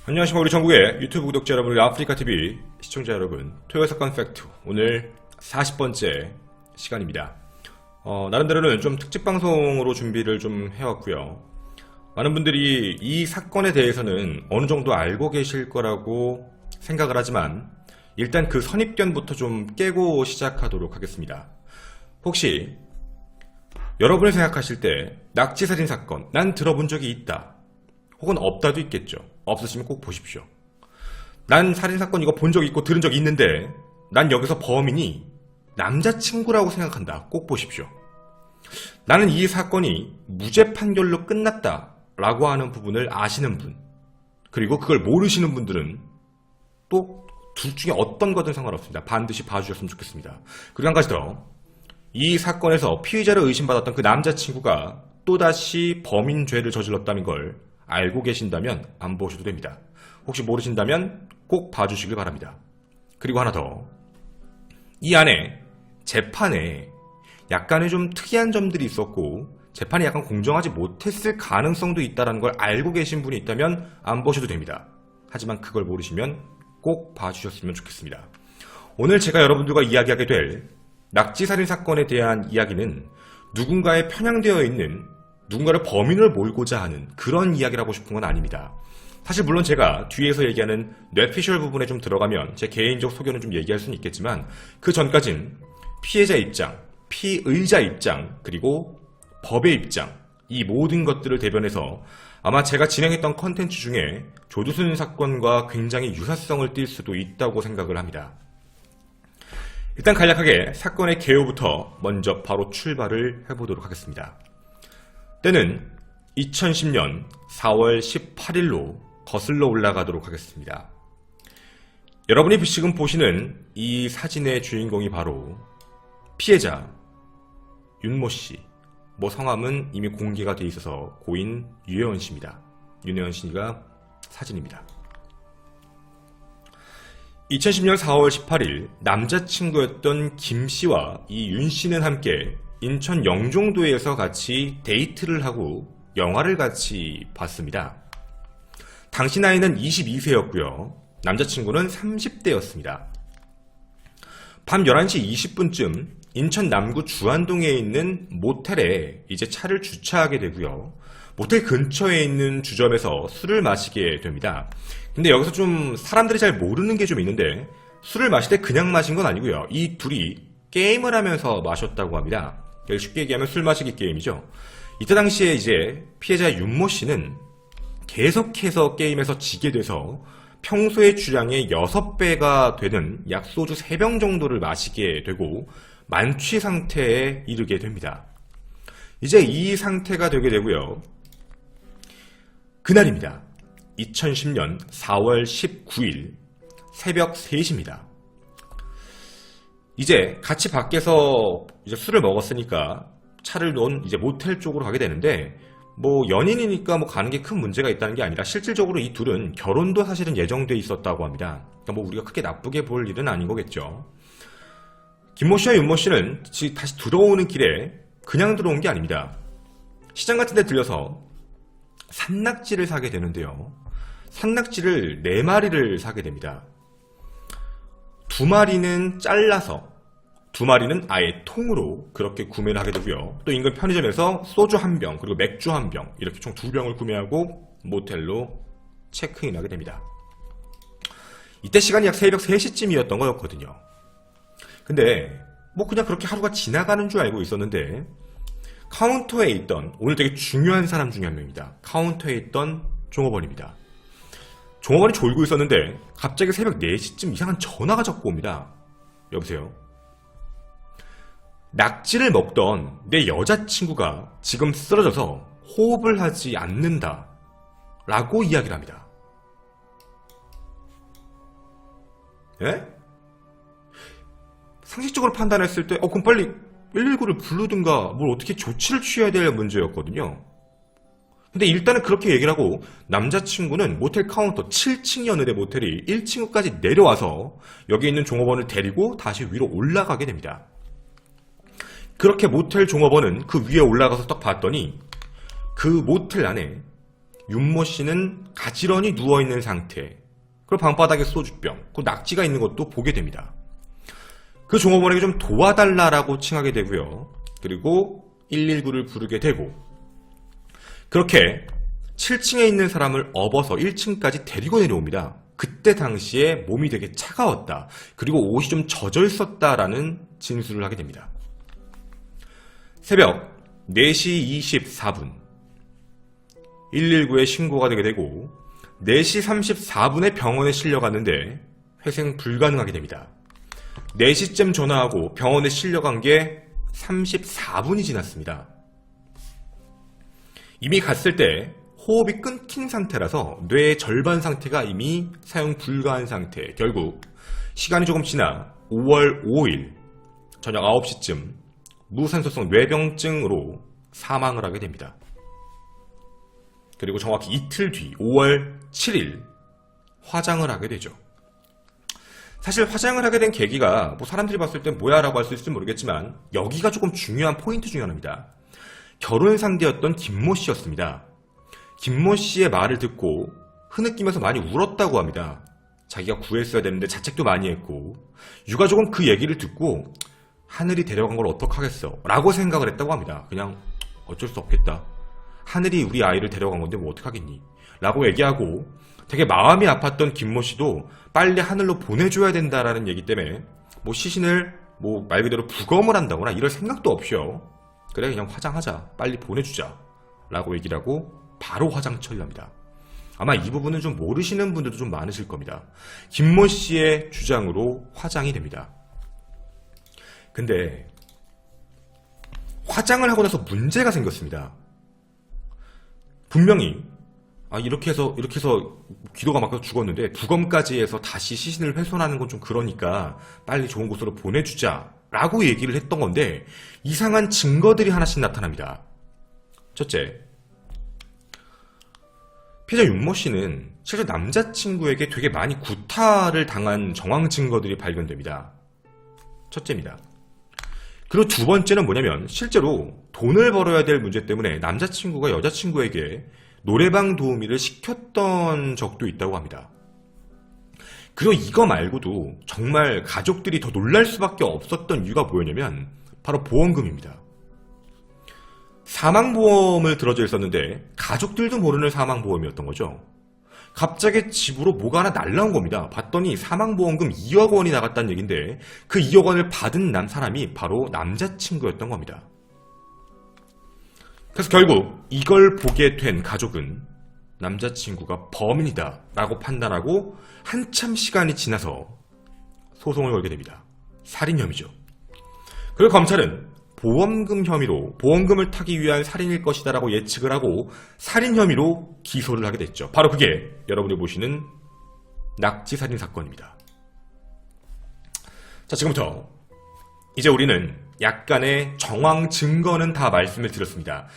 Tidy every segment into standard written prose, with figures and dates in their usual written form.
안녕하십니까 우리 전국의 유튜브 구독자 여러분, 우리 아프리카TV 시청자 여러분, 토요사건 팩트 오늘 40번째 시간입니다. 나름대로는 좀 특집방송으로 준비를 좀 해왔고요. 많은 분들이 이 사건에 대해서는 어느 정도 알고 계실 거라고 생각을 하지만 일단 그 선입견부터 좀 깨고 시작하도록 하겠습니다. 혹시 여러분이 생각하실 때 낙지살인 사건 난 들어본 적이 있다 혹은 없다도 있겠죠. 없으시면 꼭 보십시오. 난 살인사건 이거 본 적 있고 들은 적 있는데 난 여기서 범인이 남자친구라고 생각한다. 꼭 보십시오. 나는 이 사건이 무죄 판결로 끝났다 라고 하는 부분을 아시는 분, 그리고 그걸 모르시는 분들은 또 둘 중에 어떤 거든 상관없습니다. 반드시 봐주셨으면 좋겠습니다. 그리고 한 가지 더, 이 사건에서 피의자로 의심받았던 그 남자친구가 또다시 범인죄를 저질렀다는 걸 알고 계신다면 안 보셔도 됩니다. 혹시 모르신다면 꼭 봐주시길 바랍니다. 그리고 하나 더, 이 안에 재판에 약간의 좀 특이한 점들이 있었고 재판이 약간 공정하지 못했을 가능성도 있다는 걸 알고 계신 분이 있다면 안 보셔도 됩니다. 하지만 그걸 모르시면 꼭 봐주셨으면 좋겠습니다. 오늘 제가 여러분들과 이야기하게 될 낙지살인 사건에 대한 이야기는 누군가에 편향되어 있는, 누군가를 범인을 몰고자 하는 그런 이야기를 하고 싶은 건 아닙니다. 사실 물론 제가 뒤에서 얘기하는 뇌피셜 부분에 좀 들어가면 제 개인적 소견은 좀 얘기할 수는 있겠지만 그 전까진 피해자 입장, 피의자 입장, 그리고 법의 입장, 이 모든 것들을 대변해서 아마 제가 진행했던 컨텐츠 중에 조두순 사건과 굉장히 유사성을 띌 수도 있다고 생각을 합니다. 일단 간략하게 사건의 개요부터 먼저 바로 출발을 해보도록 하겠습니다. 때는 2010년 4월 18일로 거슬러 올라가도록 하겠습니다. 여러분이 지금 보시는 이 사진의 주인공이 바로 피해자 윤모씨, 성함은 이미 공개가 돼 있어서 고인 유혜원씨입니다. 윤혜원씨가 사진입니다. 2010년 4월 18일 남자친구였던 김씨와 이 윤씨는 함께 인천 영종도에서 같이 데이트를 하고 영화를 같이 봤습니다. 당시 나이는 22세였고요. 남자친구는 30대였습니다. 밤 11시 20분쯤 인천 남구 주안동에 있는 모텔에 이제 차를 주차하게 되고요. 모텔 근처에 있는 주점에서 술을 마시게 됩니다. 근데 여기서 좀 사람들이 잘 모르는 게 좀 있는데 술을 마실 때 그냥 마신 건 아니고요. 이 둘이 게임을 하면서 마셨다고 합니다. 쉽게 얘기하면 술 마시기 게임이죠. 이때 당시에 이제 피해자 윤모 씨는 계속해서 게임에서 지게 돼서 평소의 주량의 6배가 되는 약 소주 3병 정도를 마시게 되고 만취 상태에 이르게 됩니다. 이제 이 상태가 되게 되고요. 그날입니다. 2010년 4월 19일 새벽 3시입니다. 이제 같이 밖에서 이제 술을 먹었으니까 차를 놓은 이제 모텔 쪽으로 가게 되는데, 연인이니까 가는 게 큰 문제가 있다는 게 아니라 실질적으로 이 둘은 결혼도 사실은 예정돼 있었다고 합니다. 그러니까 우리가 크게 나쁘게 볼 일은 아닌 거겠죠. 김모 씨와 윤모 씨는 다시 들어오는 길에 그냥 들어온 게 아닙니다. 시장 같은 데 들려서 산낙지를 사게 되는데요. 산낙지를 4마리를 사게 됩니다. 2마리는 잘라서 2마리는 아예 통으로 그렇게 구매를 하게 되고요. 또 인근 편의점에서 소주 1병 그리고 맥주 1병 이렇게 총 2병을 구매하고 모텔로 체크인하게 됩니다. 이때 시간이 약 새벽 3시쯤이었던 거였거든요. 근데 그냥 그렇게 하루가 지나가는 줄 알고 있었는데 카운터에 있던, 오늘 되게 중요한 사람 중에 한 명입니다. 카운터에 있던 종업원입니다. 종업원이 졸고 있었는데 갑자기 새벽 4시쯤 이상한 전화가 자꾸 옵니다. 여보세요? 낙지를 먹던 내 여자친구가 지금 쓰러져서 호흡을 하지 않는다 라고 이야기를 합니다. 예? 상식적으로 판단했을 때 그럼 빨리 119를 부르든가 뭘 어떻게 조치를 취해야 될 문제였거든요. 근데 일단은 그렇게 얘기를 하고 남자친구는 모텔 카운터 7층이었는데 모텔이 1층까지 내려와서 여기 있는 종업원을 데리고 다시 위로 올라가게 됩니다. 그렇게 모텔 종업원은 그 위에 올라가서 딱 봤더니 그 모텔 안에 윤모 씨는 가지런히 누워있는 상태, 그리고 방바닥에 소주병, 그 낙지가 있는 것도 보게 됩니다. 그 종업원에게 좀 도와달라라고 칭하게 되고요. 그리고 119를 부르게 되고, 그렇게 7층에 있는 사람을 업어서 1층까지 데리고 내려옵니다. 그때 당시에 몸이 되게 차가웠다. 그리고 옷이 좀 젖어 있었다라는 진술을 하게 됩니다. 새벽 4시 24분 119에 신고가 되게 되고 4시 34분에 병원에 실려갔는데 회생 불가능하게 됩니다. 4시쯤 전화하고 병원에 실려간 게 34분이 지났습니다. 이미 갔을 때 호흡이 끊긴 상태라서 뇌의 절반 상태가 이미 사용 불가한 상태. 결국 시간이 조금 지나 5월 5일 저녁 9시쯤 무산소성 뇌병증으로 사망을 하게 됩니다. 그리고 정확히 이틀 뒤 5월 7일 화장을 하게 되죠. 사실 화장을 하게 된 계기가 뭐 사람들이 봤을 땐 뭐야 라고 할 수 있을지 모르겠지만 여기가 조금 중요한 포인트 중에 하나입니다. 결혼 상대였던 김모 씨였습니다. 김모 씨의 말을 듣고 흐느끼면서 많이 울었다고 합니다. 자기가 구했어야 되는데 자책도 많이 했고 유가족은 그 얘기를 듣고 하늘이 데려간 걸 어떡하겠어 라고 생각을 했다고 합니다. 그냥 어쩔 수 없겠다. 하늘이 우리 아이를 데려간 건데 뭐 어떡하겠니 라고 얘기하고 되게 마음이 아팠던 김모 씨도 빨리 하늘로 보내줘야 된다라는 얘기 때문에 뭐 시신을 뭐 말 그대로 부검을 한다거나 이럴 생각도 없이요. 그래 그냥 화장하자 빨리 보내주자 라고 얘기를 하고 바로 화장 처리합니다. 아마 이 부분은 좀 모르시는 분들도 좀 많으실 겁니다. 김모 씨의 주장으로 화장이 됩니다. 근데 화장을 하고 나서 문제가 생겼습니다. 분명히 이렇게 해서 기도가 막혀서 죽었는데 부검까지 해서 다시 시신을 훼손하는 건 좀 그러니까 빨리 좋은 곳으로 보내주자 라고 얘기를 했던 건데 이상한 증거들이 하나씩 나타납니다. 첫째, 피해자 윤모 씨는 실제 남자친구에게 되게 많이 구타를 당한 정황 증거들이 발견됩니다. 첫째입니다. 그리고 두 번째는 뭐냐면 실제로 돈을 벌어야 될 문제 때문에 남자친구가 여자친구에게 노래방 도우미를 시켰던 적도 있다고 합니다. 그리고 이거 말고도 정말 가족들이 더 놀랄 수밖에 없었던 이유가 뭐였냐면 바로 보험금입니다. 사망보험을 들어져 있었는데 가족들도 모르는 사망보험이었던 거죠. 갑자기 집으로 뭐가 하나 날라온 겁니다. 봤더니 사망보험금 2억 원이 나갔다는 얘기인데 그 2억 원을 받은 사람이 바로 남자친구였던 겁니다. 그래서 결국 이걸 보게 된 가족은 남자친구가 범인이다 라고 판단하고 한참 시간이 지나서 소송을 걸게 됩니다. 살인 혐의죠. 그리고 검찰은 보험금 혐의로 보험금을 타기 위한 살인일 것이다 라고 예측을 하고 살인 혐의로 기소를 하게 됐죠. 바로 그게 여러분이 보시는 낙지살인 사건입니다. 자, 지금부터 이제 우리는 약간의 정황 증거는 다 말씀을 드렸습니다.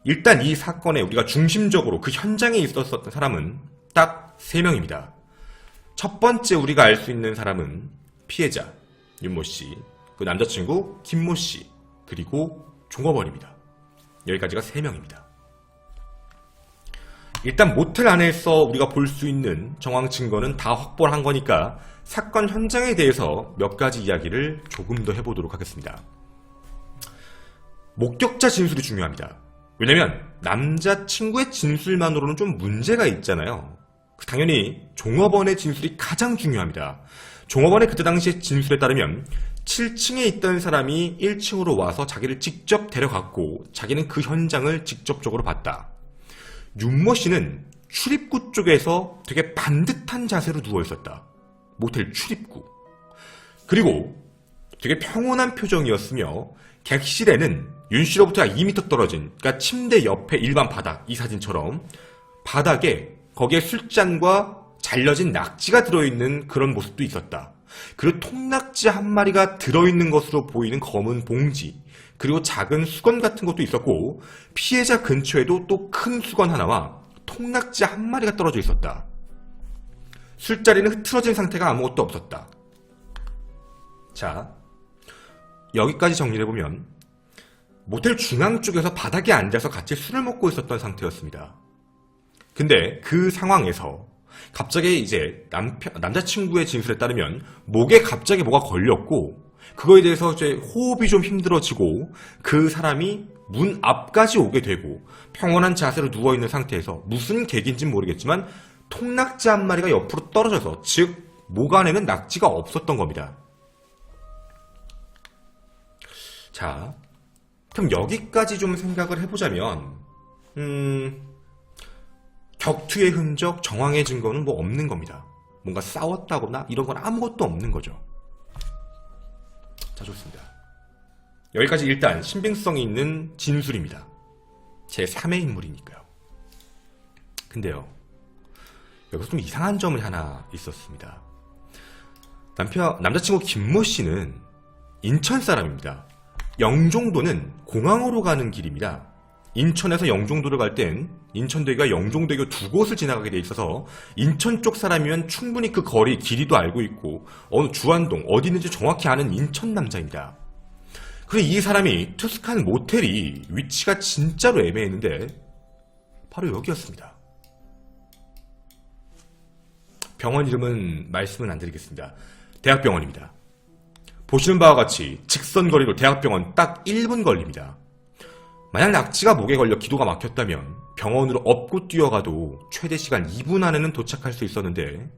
일단 이 사건에 우리가 중심적으로 그 현장에 있었던 사람은 딱 3명입니다. 첫 번째 우리가 알 수 있는 사람은 피해자 윤모 씨, 그 남자친구 김모 씨, 그리고 종업원입니다. 여기까지가 3명입니다. 일단 모텔 안에서 우리가 볼 수 있는 정황 증거는 다 확보를 한 거니까 사건 현장에 대해서 몇 가지 이야기를 조금 더 해보도록 하겠습니다. 목격자 진술이 중요합니다. 왜냐면 남자친구의 진술만으로는 좀 문제가 있잖아요. 당연히 종업원의 진술이 가장 중요합니다. 종업원의 그때 당시의 진술에 따르면 7층에 있던 사람이 1층으로 와서 자기를 직접 데려갔고 자기는 그 현장을 직접적으로 봤다. 윤모 씨는 출입구 쪽에서 되게 반듯한 자세로 누워있었다. 모텔 출입구. 그리고 되게 평온한 표정이었으며 객실에는 윤 씨로부터 2m 떨어진, 그러니까 침대 옆에 일반 바닥, 이 사진처럼 바닥에 거기에 술잔과 잘려진 낙지가 들어있는 그런 모습도 있었다. 그리고 통낙지 한 마리가 들어있는 것으로 보이는 검은 봉지, 그리고 작은 수건 같은 것도 있었고 피해자 근처에도 또 큰 수건 하나와 통낙지 한 마리가 떨어져 있었다. 술자리는 흐트러진 상태가 아무것도 없었다. 자, 여기까지 정리를 해보면 모텔 중앙 쪽에서 바닥에 앉아서 같이 술을 먹고 있었던 상태였습니다. 근데 그 상황에서 갑자기 이제 남자친구의 진술에 따르면 목에 갑자기 뭐가 걸렸고 그거에 대해서 이제 호흡이 좀 힘들어지고 그 사람이 문 앞까지 오게 되고 평온한 자세로 누워있는 상태에서 무슨 계기인지는 모르겠지만 통낙지 한 마리가 옆으로 떨어져서 즉 목 안에는 낙지가 없었던 겁니다. 자, 그럼 여기까지 좀 생각을 해보자면 격투의 흔적, 정황의 증거는 뭐 없는 겁니다. 뭔가 싸웠다거나 이런 건 아무것도 없는 거죠. 자, 좋습니다. 여기까지 일단 신빙성이 있는 진술입니다. 제 3의 인물이니까요. 근데요, 여기서 좀 이상한 점이 하나 있었습니다. 남자친구 김모 씨는 인천 사람입니다. 영종도는 공항으로 가는 길입니다. 인천에서 영종도를 갈 땐 인천대교와 영종대교 두 곳을 지나가게 돼 있어서 인천 쪽 사람이면 충분히 그 거리 길이도 알고 있고 어느 주안동 어디 있는지 정확히 아는 인천 남자입니다. 그리고 이 사람이 투숙한 모텔이 위치가 진짜로 애매했는데 바로 여기였습니다. 병원 이름은 말씀은 안 드리겠습니다. 대학병원입니다. 보시는 바와 같이 직선거리로 대학병원 딱 1분 걸립니다. 만약 낙지가 목에 걸려 기도가 막혔다면 병원으로 업고 뛰어가도 최대 시간 2분 안에는 도착할 수 있었는데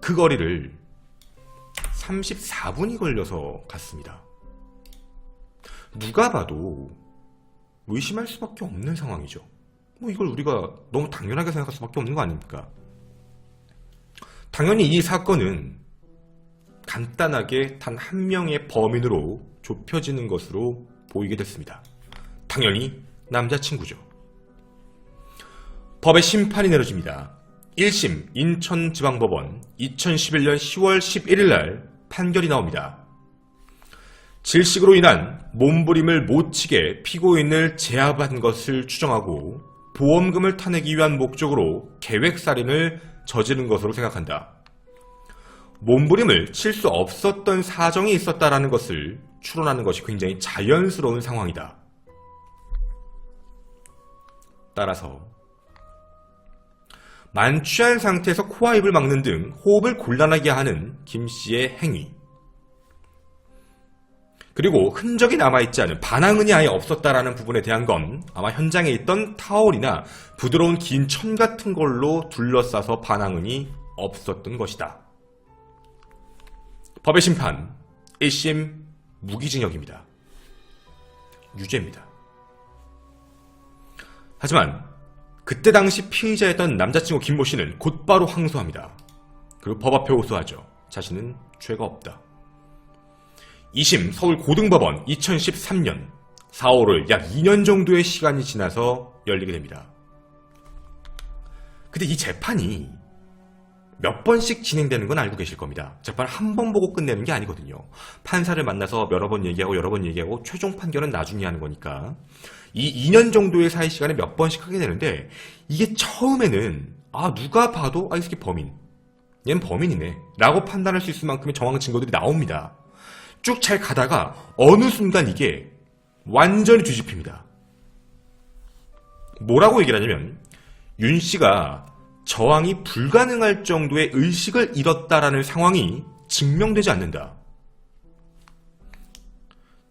그 거리를 34분이 걸려서 갔습니다. 누가 봐도 의심할 수밖에 없는 상황이죠. 뭐 이걸 우리가 너무 당연하게 생각할 수밖에 없는 거 아닙니까? 당연히 이 사건은 간단하게 단 한 명의 범인으로 좁혀지는 것으로 보이게 됐습니다. 당연히 남자친구죠. 법의 심판이 내려집니다. 1심 인천지방법원 2011년 10월 11일 날 판결이 나옵니다. 질식으로 인한 몸부림을 못 치게 피고인을 제압한 것을 추정하고 보험금을 타내기 위한 목적으로 계획살인을 저지른 것으로 생각한다. 몸부림을 칠 수 없었던 사정이 있었다라는 것을 추론하는 것이 굉장히 자연스러운 상황이다. 따라서 만취한 상태에서 코와 입을 막는 등 호흡을 곤란하게 하는 김 씨의 행위, 그리고 흔적이 남아있지 않은 반항은이 아예 없었다라는 부분에 대한 건 아마 현장에 있던 타올이나 부드러운 긴 천 같은 걸로 둘러싸서 반항은이 없었던 것이다. 법의 심판 1심 무기징역입니다. 유죄입니다. 하지만 그때 당시 피의자였던 남자친구 김모 씨는 곧바로 항소합니다. 그리고 법 앞에 호소하죠. 자신은 죄가 없다. 2심 서울고등법원 2013년 4월을 약 2년 정도의 시간이 지나서 열리게 됩니다. 근데 이 재판이 몇 번씩 진행되는 건 알고 계실 겁니다. 재판 한 번 보고 끝내는 게 아니거든요. 판사를 만나서 여러 번 얘기하고 최종 판결은 나중에 하는 거니까 이 2년 정도의 사이 시간에 몇 번씩 하게 되는데 이게 처음에는 누가 봐도 이 새끼 범인, 얘는 범인이네 라고 판단할 수 있을 만큼의 정황 증거들이 나옵니다. 쭉 잘 가다가 어느 순간 이게 완전히 뒤집힙니다. 뭐라고 얘기를 하냐면 윤 씨가 저항이 불가능할 정도의 의식을 잃었다라는 상황이 증명되지 않는다.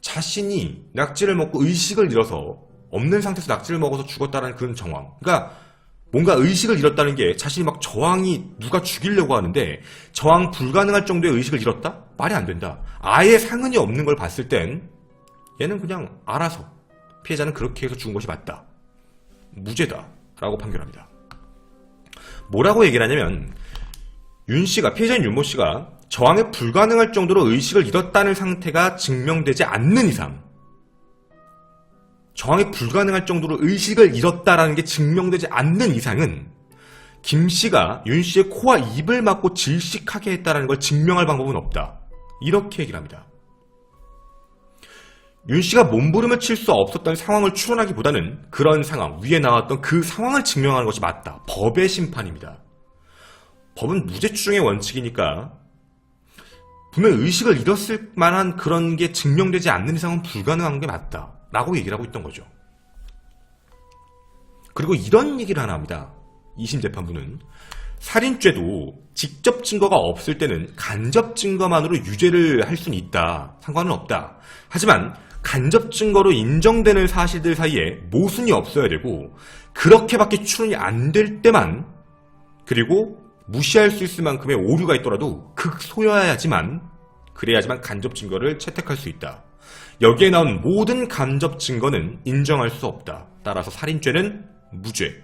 자신이 낙지를 먹고 의식을 잃어서 없는 상태에서 낙지를 먹어서 죽었다라는 그런 정황. 그러니까 뭔가 의식을 잃었다는 게 자신이 막 저항이 누가 죽이려고 하는데 저항 불가능할 정도의 의식을 잃었다? 말이 안 된다. 아예 상흔이 없는 걸 봤을 땐 얘는 그냥 알아서 피해자는 그렇게 해서 죽은 것이 맞다. 무죄다. 라고 판결합니다. 뭐라고 얘기를 하냐면 윤 씨가, 피해자인 윤모 씨가 저항에 불가능할 정도로 의식을 잃었다는 상태가 증명되지 않는 이상, 저항이 불가능할 정도로 의식을 잃었다라는 게 증명되지 않는 이상은 김 씨가 윤 씨의 코와 입을 막고 질식하게 했다라는 걸 증명할 방법은 없다. 이렇게 얘기를 합니다. 윤 씨가 몸부림을 칠 수 없었던 상황을 추론하기보다는 그런 상황, 위에 나왔던 그 상황을 증명하는 것이 맞다. 법의 심판입니다. 법은 무죄 추정의 원칙이니까 분명 의식을 잃었을 만한 그런 게 증명되지 않는 이상은 불가능한 게 맞다. 라고 얘기를 하고 있던 거죠. 그리고 이런 얘기를 하나 합니다. 2심 재판부는 살인죄도 직접 증거가 없을 때는 간접 증거만으로 유죄를 할 수는 있다. 상관은 없다. 하지만 간접 증거로 인정되는 사실들 사이에 모순이 없어야 되고 그렇게밖에 추론이 안 될 때만, 그리고 무시할 수 있을 만큼의 오류가 있더라도 극소여야지만, 그래야지만 간접 증거를 채택할 수 있다. 여기에 나온 모든 간접 증거는 인정할 수 없다. 따라서 살인죄는 무죄.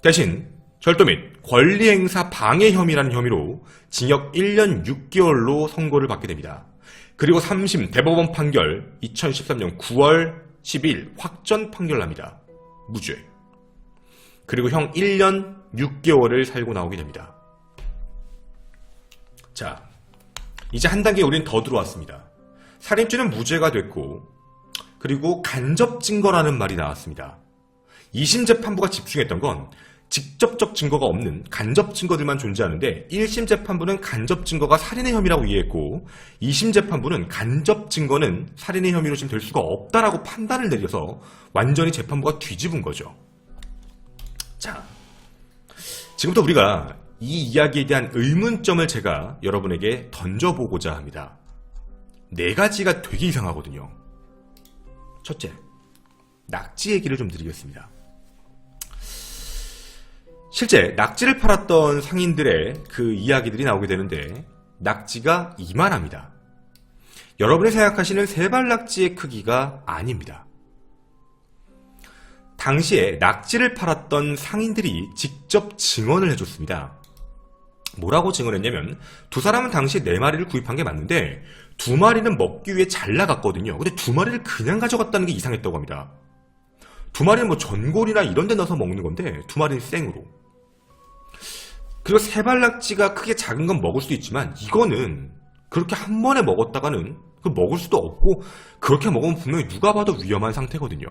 대신 절도 및 권리행사 방해 혐의라는 혐의로 징역 1년 6개월로 선고를 받게 됩니다. 그리고 3심 대법원 판결 2013년 9월 10일 확전 판결납니다. 무죄. 그리고 형 1년 6개월을 살고 나오게 됩니다. 자, 이제 한 단계 우린 더 들어왔습니다. 살인죄는 무죄가 됐고, 그리고 간접 증거라는 말이 나왔습니다. 2심 재판부가 집중했던 건 직접적 증거가 없는 간접 증거들만 존재하는데 1심 재판부는 간접 증거가 살인의 혐의라고 이해했고 2심 재판부는 간접 증거는 살인의 혐의로 지금 될 수가 없다라고 판단을 내려서 완전히 재판부가 뒤집은 거죠. 자, 지금부터 우리가 이 이야기에 대한 의문점을 제가 여러분에게 던져보고자 합니다. 4가지가 되게 이상하거든요. 첫째, 낙지 얘기를 좀 드리겠습니다. 실제 낙지를 팔았던 상인들의 그 이야기들이 나오게 되는데 낙지가 이만합니다. 여러분이 생각하시는 세발낙지의 크기가 아닙니다. 당시에 낙지를 팔았던 상인들이 직접 증언을 해줬습니다. 뭐라고 증언했냐면 두 사람은 당시에 4마리를 구입한 게 맞는데 2마리는 먹기 위해 잘 나갔거든요. 근데 2마리를 그냥 가져갔다는 게 이상했다고 합니다. 2마리는 뭐 전골이나 이런 데 넣어서 먹는 건데 2마리는 생으로. 그리고 세발낙지가 크게 작은 건 먹을 수도 있지만 이거는 그렇게 한 번에 먹었다가는 먹을 수도 없고 그렇게 먹으면 분명히 누가 봐도 위험한 상태거든요.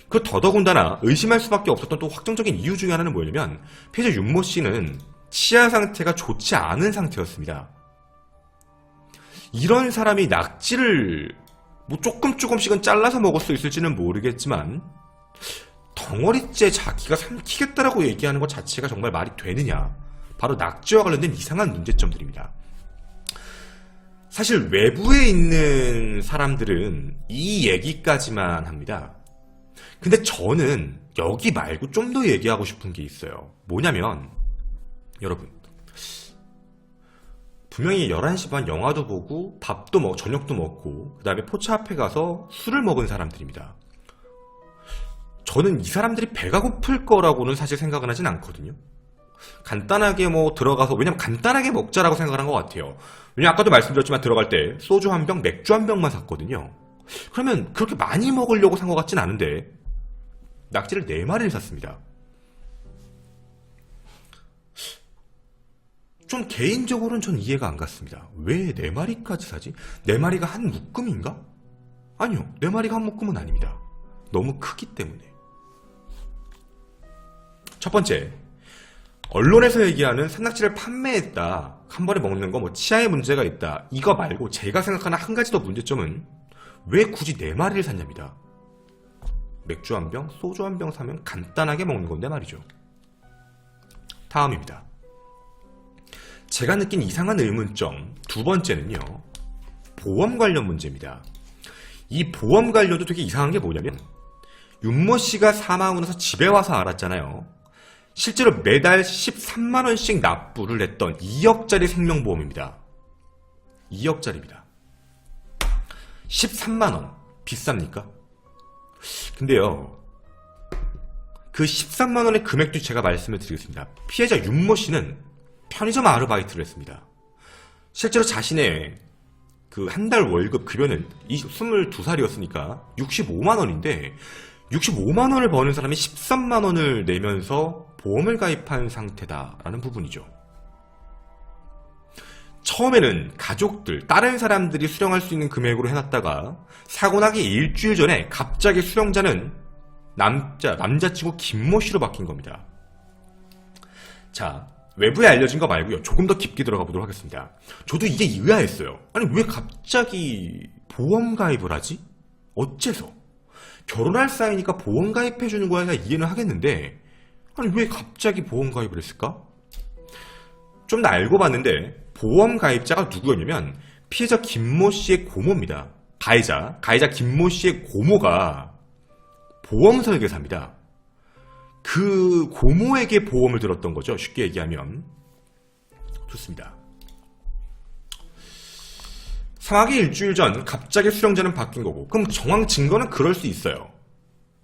그 더더군다나 의심할 수밖에 없었던 또 확정적인 이유 중에 하나는 뭐냐면 피해자 윤모 씨는 치아 상태가 좋지 않은 상태였습니다. 이런 사람이 낙지를 뭐 조금씩은 잘라서 먹을 수 있을지는 모르겠지만 덩어리째 자기가 삼키겠다라고 얘기하는 것 자체가 정말 말이 되느냐. 바로 낙지와 관련된 이상한 문제점들입니다. 사실 외부에 있는 사람들은 이 얘기까지만 합니다. 근데 저는 여기 말고 좀 더 얘기하고 싶은 게 있어요. 뭐냐면 여러분 분명히 11시 반 영화도 보고 밥도 먹고 저녁도 먹고 그 다음에 포차 앞에 가서 술을 먹은 사람들입니다. 저는 이 사람들이 배가 고플 거라고는 사실 생각은 하진 않거든요. 간단하게 뭐 들어가서, 왜냐면 간단하게 먹자라고 생각을 한 것 같아요. 왜냐면 아까도 말씀드렸지만 들어갈 때 소주 한 병, 맥주 한 병만 샀거든요. 그러면 그렇게 많이 먹으려고 산 것 같진 않은데 낙지를 4마리를 샀습니다. 좀 개인적으로는 전 이해가 안 갔습니다. 왜 4마리까지 사지? 4마리가 한 묶음인가? 아니요, 4마리가 한 묶음은 아닙니다. 너무 크기 때문에. 첫 번째, 언론에서 얘기하는 산낙지를 판매했다, 한 번에 먹는 거 뭐 치아에 문제가 있다, 이거 말고 제가 생각하는 한 가지 더 문제점은 왜 굳이 4마리를 샀냐입니다. 맥주 한 병, 소주 한 병 사면 간단하게 먹는 건데 말이죠. 다음입니다. 제가 느낀 이상한 의문점 두 번째는요, 보험 관련 문제입니다. 이 보험 관련도 되게 이상한 게 뭐냐면 윤모 씨가 사망하고 나서 집에 와서 알았잖아요. 실제로 매달 13만원씩 납부를 했던 2억짜리 생명보험입니다. 2억짜리입니다. 13만원 비쌉니까? 근데요, 그 13만원의 금액도 제가 말씀을 드리겠습니다. 피해자 윤모 씨는 편의점 아르바이트를 했습니다. 실제로 자신의 그 한 달 월급 급여는 22살이었으니까 65만원인데 65만원을 버는 사람이 13만원을 내면서 보험을 가입한 상태다라는 부분이죠. 처음에는 가족들, 다른 사람들이 수령할 수 있는 금액으로 해놨다가 사고 나기 일주일 전에 갑자기 수령자는 남자친구 김모 씨로 바뀐 겁니다. 자, 외부에 알려진 거 말고요, 조금 더 깊게 들어가 보도록 하겠습니다. 저도 이게 의아했어요. 아니 왜 갑자기 보험 가입을 하지? 어째서? 결혼할 사이니까 보험 가입해주는 거야 이해는 하겠는데 아니 왜 갑자기 보험 가입을 했을까? 좀 더 알고 봤는데 보험 가입자가 누구였냐면 피해자 김모 씨의 고모입니다. 가해자 김모 씨의 고모가 보험 설계사입니다. 그 고모에게 보험을 들었던 거죠. 쉽게 얘기하면. 좋습니다. 사망의 일주일 전 갑자기 수령자는 바뀐 거고 그럼 정황 증거는 그럴 수 있어요.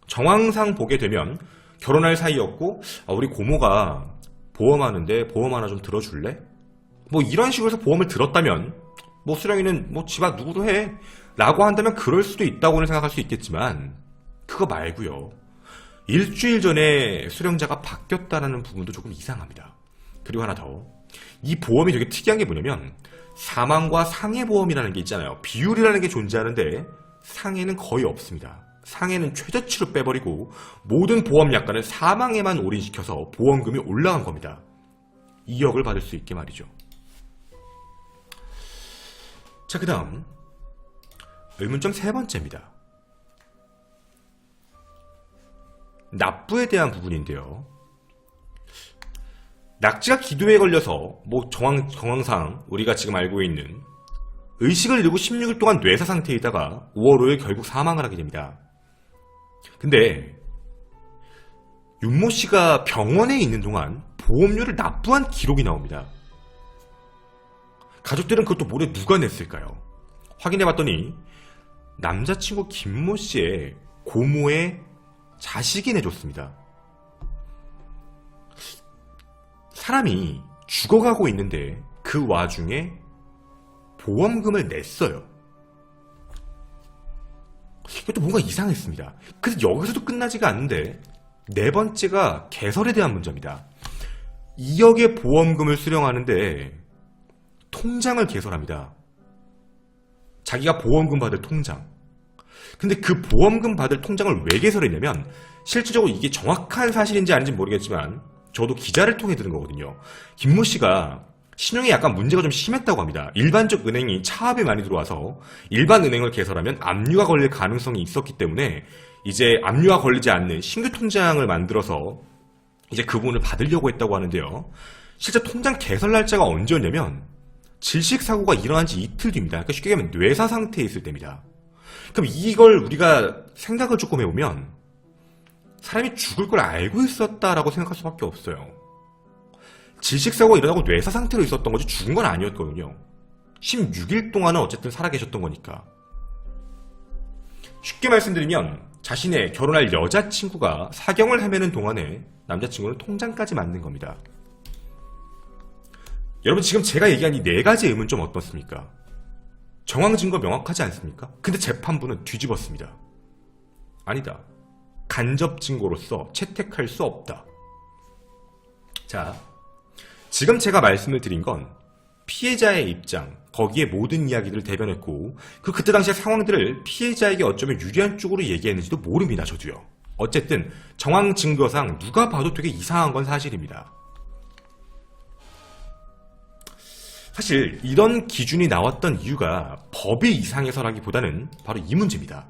정황상 보게 되면 결혼할 사이였고 우리 고모가 보험하는데 보험 하나 좀 들어줄래? 뭐 이런 식으로 해서 보험을 들었다면 뭐 수령이는 뭐 집 앞 누구도 해 라고 한다면 그럴 수도 있다고는 생각할 수 있겠지만 그거 말고요. 일주일 전에 수령자가 바뀌었다는 부분도 조금 이상합니다. 그리고 하나 더. 이 보험이 되게 특이한 게 뭐냐면 사망과 상해보험이라는 게 있잖아요. 비율이라는 게 존재하는데 상해는 거의 없습니다. 상해는 최저치로 빼버리고 모든 보험 약관을 사망에만 올인시켜서 보험금이 올라간 겁니다. 2억을 받을 수 있게 말이죠. 자, 그 다음 의문점 세 번째입니다. 납부에 대한 부분인데요. 낙지가 기도에 걸려서 뭐 정황상 우리가 지금 알고 있는 의식을 잃고 16일 동안 뇌사 상태이다가 5월 5일 결국 사망을 하게 됩니다. 근데 윤모 씨가 병원에 있는 동안 보험료를 납부한 기록이 나옵니다. 가족들은 그것도 모레 누가 냈을까요? 확인해봤더니 남자친구 김모 씨의 고모의 자식이 내줬습니다. 사람이 죽어가고 있는데 그 와중에 보험금을 냈어요. 이것도 뭔가 이상했습니다. 그래서 여기서도 끝나지가 않는데 네 번째가 개설에 대한 문제입니다. 2억의 보험금을 수령하는데 통장을 개설합니다. 자기가 보험금 받을 통장. 근데 그 보험금 받을 통장을 왜 개설했냐면 실질적으로 이게 정확한 사실인지 아닌지 모르겠지만 저도 기자를 통해 들은 거거든요. 김모 씨가 신용에 약간 문제가 좀 심했다고 합니다. 일반적 은행이 차압이 많이 들어와서 일반 은행을 개설하면 압류가 걸릴 가능성이 있었기 때문에 이제 압류가 걸리지 않는 신규 통장을 만들어서 이제 그 부분을 받으려고 했다고 하는데요. 실제 통장 개설 날짜가 언제였냐면 질식사고가 일어난 지 이틀 뒤입니다. 그러니까 쉽게 얘기하면 뇌사 상태에 있을 때입니다. 그럼 이걸 우리가 생각을 조금 해보면 사람이 죽을 걸 알고 있었다라고 생각할 수밖에 없어요. 질식사고가 일어나고 뇌사 상태로 있었던 거지 죽은 건 아니었거든요. 16일 동안은 어쨌든 살아계셨던 거니까. 쉽게 말씀드리면 자신의 결혼할 여자친구가 사경을 헤매는 동안에 남자친구는 통장까지 만든 겁니다. 여러분 지금 제가 얘기한 이 네 가지 의문점 어떻습니까? 정황 증거 명확하지 않습니까? 근데 재판부는 뒤집었습니다. 아니다. 간접 증거로서 채택할 수 없다. 자, 지금 제가 말씀을 드린 건 피해자의 입장, 거기에 모든 이야기들을 대변했고 그때 당시의 상황들을 피해자에게 어쩌면 유리한 쪽으로 얘기했는지도 모릅니다. 저도요. 어쨌든 정황 증거상 누가 봐도 되게 이상한 건 사실입니다. 사실 이런 기준이 나왔던 이유가 법이 이상해서라기보다는 바로 이 문제입니다.